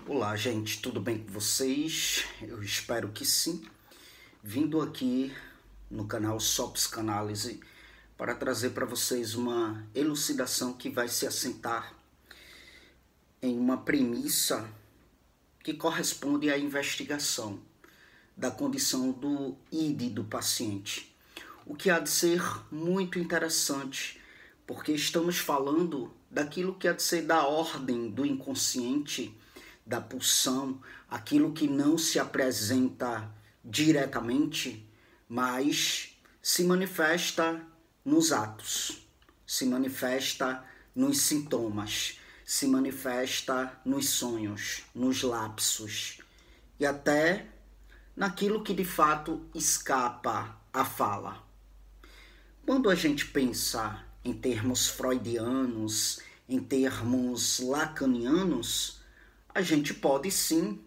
Olá, gente, tudo bem com vocês? Eu espero que sim. Vindo aqui no canal Só Psicanálise para trazer para vocês uma elucidação que vai se assentar em uma premissa que corresponde à investigação da condição do ID do paciente. O que há de ser muito interessante, porque estamos falando daquilo que há de ser da ordem do inconsciente, da pulsão, aquilo que não se apresenta diretamente, mas se manifesta nos atos, se manifesta nos sintomas, se manifesta nos sonhos, nos lapsos e até naquilo que de fato escapa à fala. Quando a gente pensa em termos freudianos, em termos lacanianos, a gente pode sim,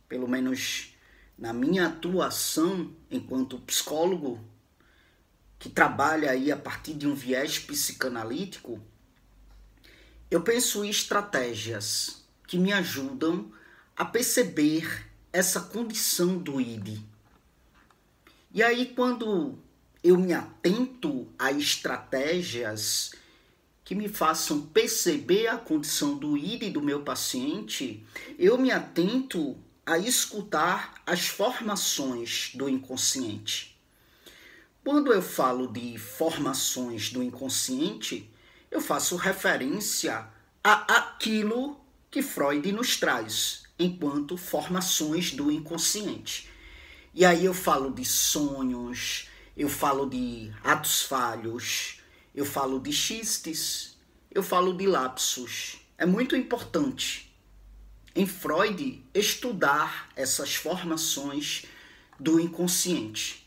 pelo menos na minha atuação enquanto psicólogo, que trabalha aí a partir de um viés psicanalítico, eu penso em estratégias que me ajudam a perceber essa condição do ID. E aí quando eu me atento a estratégias que me façam perceber a condição do ID do meu paciente, eu me atento a escutar as formações do inconsciente. Quando eu falo de formações do inconsciente, eu faço referência a aquilo que Freud nos traz enquanto formações do inconsciente. E aí eu falo de sonhos, eu falo de atos falhos, eu falo de xistes, eu falo de lapsos. É muito importante em Freud estudar essas formações do inconsciente.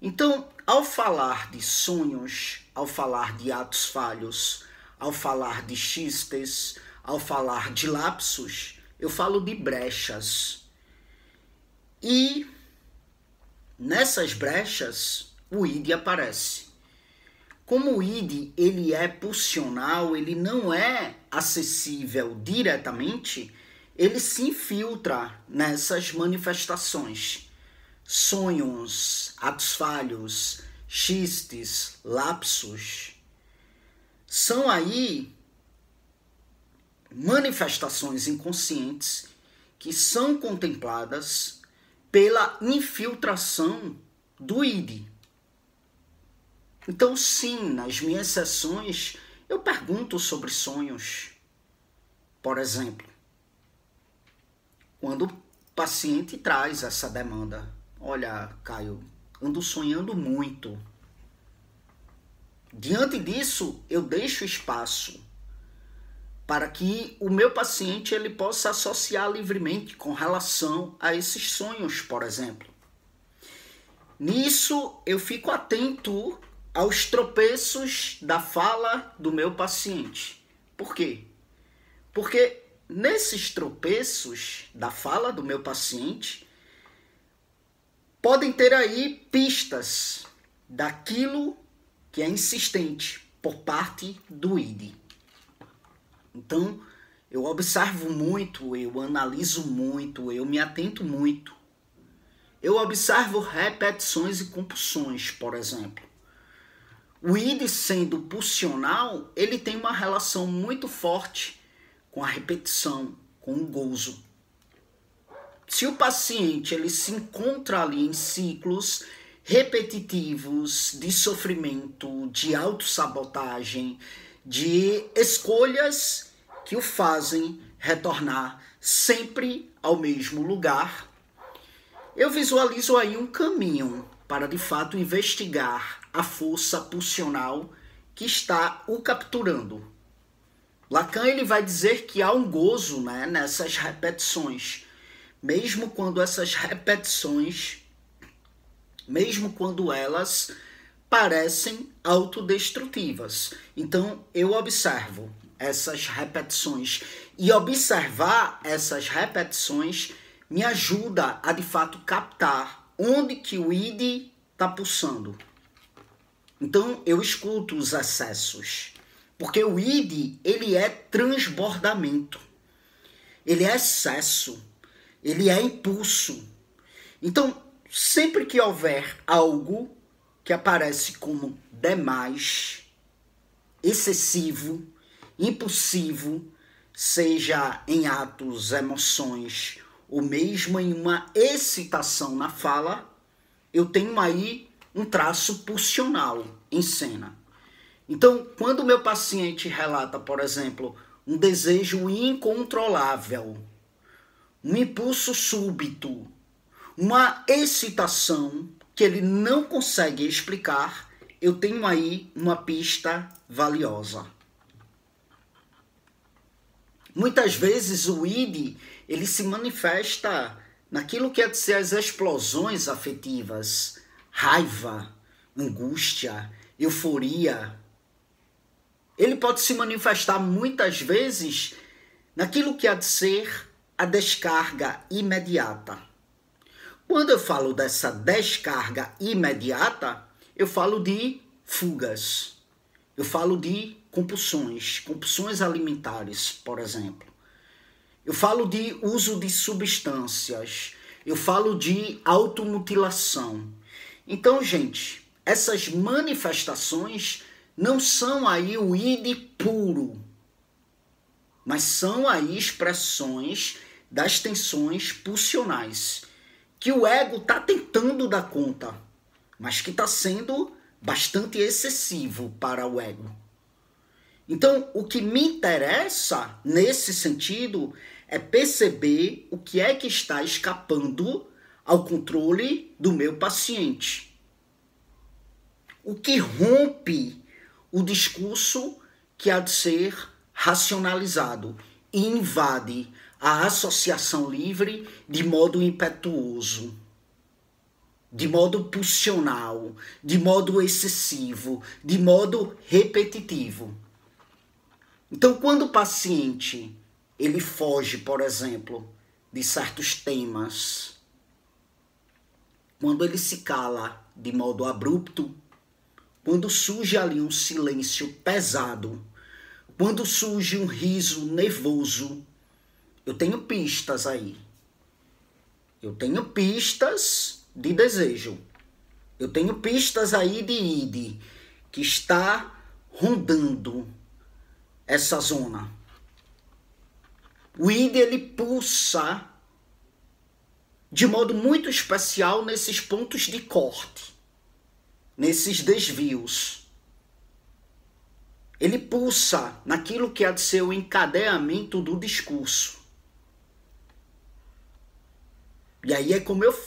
Então, ao falar de sonhos, ao falar de atos falhos, ao falar de xistes, ao falar de lapsos, eu falo de brechas. E nessas brechas, o ID aparece. Como o ID ele é pulsional, ele não é acessível diretamente, ele se infiltra nessas manifestações. Sonhos, atos falhos, xistes, lapsos, são aí manifestações inconscientes que são contempladas pela infiltração do ID. Então, sim, nas minhas sessões, eu pergunto sobre sonhos. Por exemplo, quando o paciente traz essa demanda. Olha, Caio, ando sonhando muito. Diante disso, eu deixo espaço para que o meu paciente ele possa associar livremente com relação a esses sonhos, por exemplo. Nisso, eu fico atento aos tropeços da fala do meu paciente. Por quê? Porque nesses tropeços da fala do meu paciente, podem ter aí pistas daquilo que é insistente por parte do ID. Então, eu observo muito, eu analiso muito, eu me atento muito. Eu observo repetições e compulsões, por exemplo. O ID sendo pulsional, ele tem uma relação muito forte com a repetição, com o gozo. Se o paciente ele se encontra ali em ciclos repetitivos de sofrimento, de autossabotagem, de escolhas que o fazem retornar sempre ao mesmo lugar, eu visualizo aí um caminho para de fato investigar a força pulsional que está o capturando. Lacan ele vai dizer que há um gozo, né, nessas repetições, mesmo quando essas repetições, mesmo quando elas parecem autodestrutivas. Então eu observo essas repetições e observar essas repetições me ajuda a de fato captar onde que o ID está pulsando. Então eu escuto os excessos, porque o ID ele é transbordamento. ele é excesso, ele é impulso. Então, sempre que houver algo que aparece como demais, excessivo, impulsivo, seja em atos, emoções, ou mesmo em uma excitação na fala, eu tenho aí um traço pulsional em cena. Então, quando o meu paciente relata, por exemplo, um desejo incontrolável, um impulso súbito, uma excitação que ele não consegue explicar, eu tenho aí uma pista valiosa. Muitas vezes o id, ele se manifesta naquilo que é de ser as explosões afetivas, raiva, angústia, euforia. Ele pode se manifestar muitas vezes naquilo que há de ser a descarga imediata. Quando eu falo dessa descarga imediata, eu falo de fugas, eu falo de compulsões alimentares, por exemplo. Eu falo de uso de substâncias, eu falo de automutilação. Então, gente, essas manifestações não são aí o id puro, mas são aí expressões das tensões pulsionais, que o ego está tentando dar conta, mas que está sendo bastante excessivo para o ego. Então, o que me interessa nesse sentido é perceber o que é que está escapando ao controle do meu paciente. O que rompe o discurso que há de ser racionalizado e invade a associação livre de modo impetuoso, de modo pulsional, de modo excessivo, de modo repetitivo. Então, quando o paciente ele foge, por exemplo, de certos temas, quando ele se cala de modo abrupto, quando surge ali um silêncio pesado, quando surge um riso nervoso, eu tenho pistas aí. Eu tenho pistas de desejo. Eu tenho pistas aí de id, que está rondando essa zona. O id, ele pulsa de modo muito especial nesses pontos de corte, nesses desvios. Ele pulsa naquilo que há de ser o encadeamento do discurso. E aí é como eu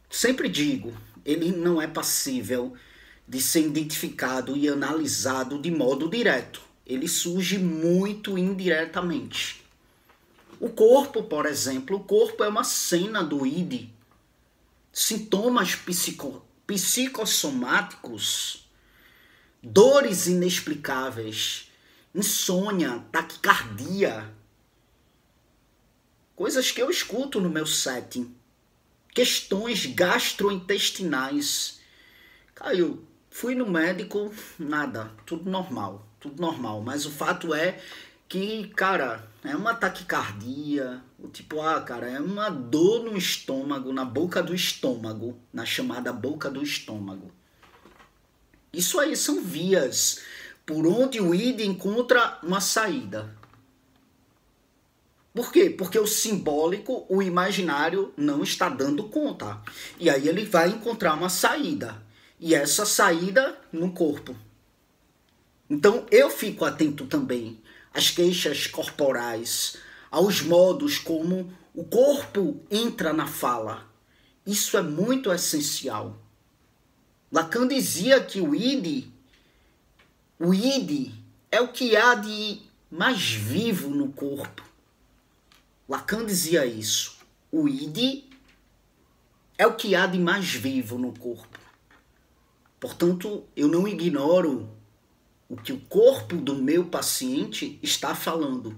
sempre digo, ele não é passível de ser identificado e analisado de modo direto. Ele surge muito indiretamente. O corpo, por exemplo, o corpo é uma cena do id. Sintomas psicossomáticos, dores inexplicáveis, insônia, taquicardia, coisas que eu escuto no meu setting, questões gastrointestinais. Cara, eu fui no médico, nada, tudo normal, mas o fato é que, cara, é uma taquicardia, tipo, cara, é uma dor no estômago, na boca do estômago, na chamada boca do estômago. Isso aí são vias por onde o id encontra uma saída. Por quê? Porque o simbólico, o imaginário, não está dando conta. E aí ele vai encontrar uma saída. E essa saída no corpo. Então eu fico atento também às queixas corporais, aos modos como o corpo entra na fala. Isso é muito essencial. Lacan dizia que o id é o que há de mais vivo no corpo. Lacan dizia isso. O id é o que há de mais vivo no corpo. Portanto, eu não ignoro o que o corpo do meu paciente está falando.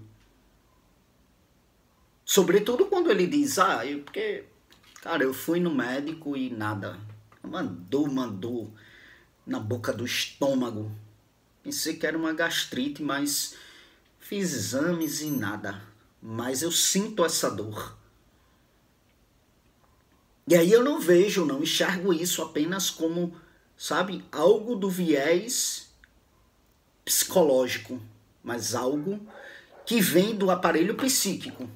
Sobretudo quando ele diz, porque, cara, eu fui no médico e nada. Mandou na boca do estômago. Pensei que era uma gastrite, mas fiz exames e nada. mas eu sinto essa dor. E aí eu não vejo, não enxergo isso apenas como, sabe, algo do viés psicológico, mas algo que vem do aparelho psíquico.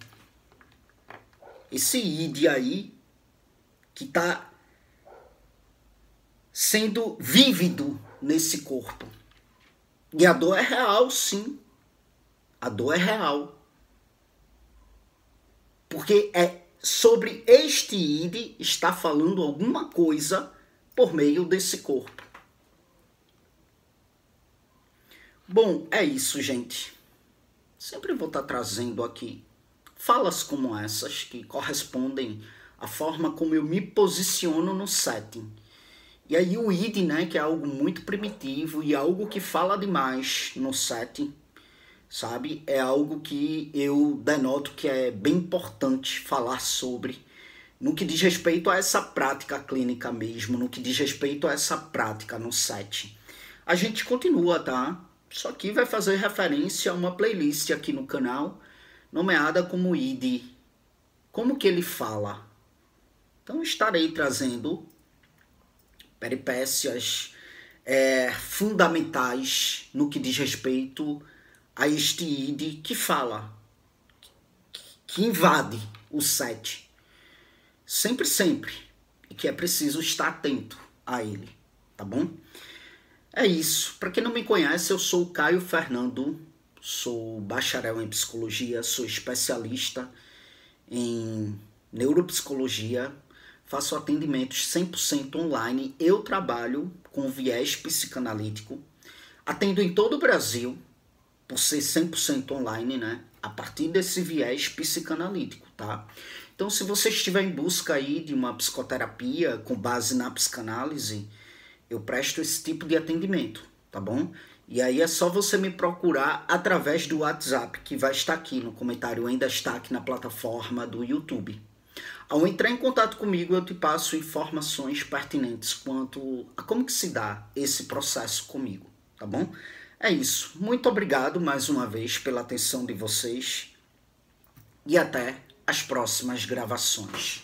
Esse id aí que está sendo vívido nesse corpo. E a dor é real, sim. A dor é real. Porque é sobre este id está falando alguma coisa por meio desse corpo. Bom, é isso, gente. Sempre vou estar trazendo aqui falas como essas que correspondem à forma como eu me posiciono no setting. E aí o id, né, que é algo muito primitivo e algo que fala demais no setting, sabe? É algo que eu denoto que é bem importante falar sobre, no que diz respeito a essa prática clínica mesmo, no que diz respeito a essa prática no setting. A gente continua, tá? Isso aqui vai fazer referência a uma playlist aqui no canal, nomeada como id. Como que ele fala? Então estarei trazendo peripécias fundamentais no que diz respeito a este id que fala, que invade o set. Sempre, sempre. E que é preciso estar atento a ele, tá bom? É isso. Para quem não me conhece, eu sou o Caio Fernando, sou bacharel em psicologia, sou especialista em neuropsicologia, faço atendimentos 100% online, eu trabalho com viés psicanalítico, atendo em todo o Brasil, por ser 100% online, né? A partir desse viés psicanalítico, tá? Então, se você estiver em busca aí de uma psicoterapia com base na psicanálise, eu presto esse tipo de atendimento, tá bom? E aí é só você me procurar através do WhatsApp, que vai estar aqui no comentário, ainda está aqui na plataforma do YouTube. Ao entrar em contato comigo, eu te passo informações pertinentes quanto a como que se dá esse processo comigo, tá bom? É isso. Muito obrigado mais uma vez pela atenção de vocês e até as próximas gravações.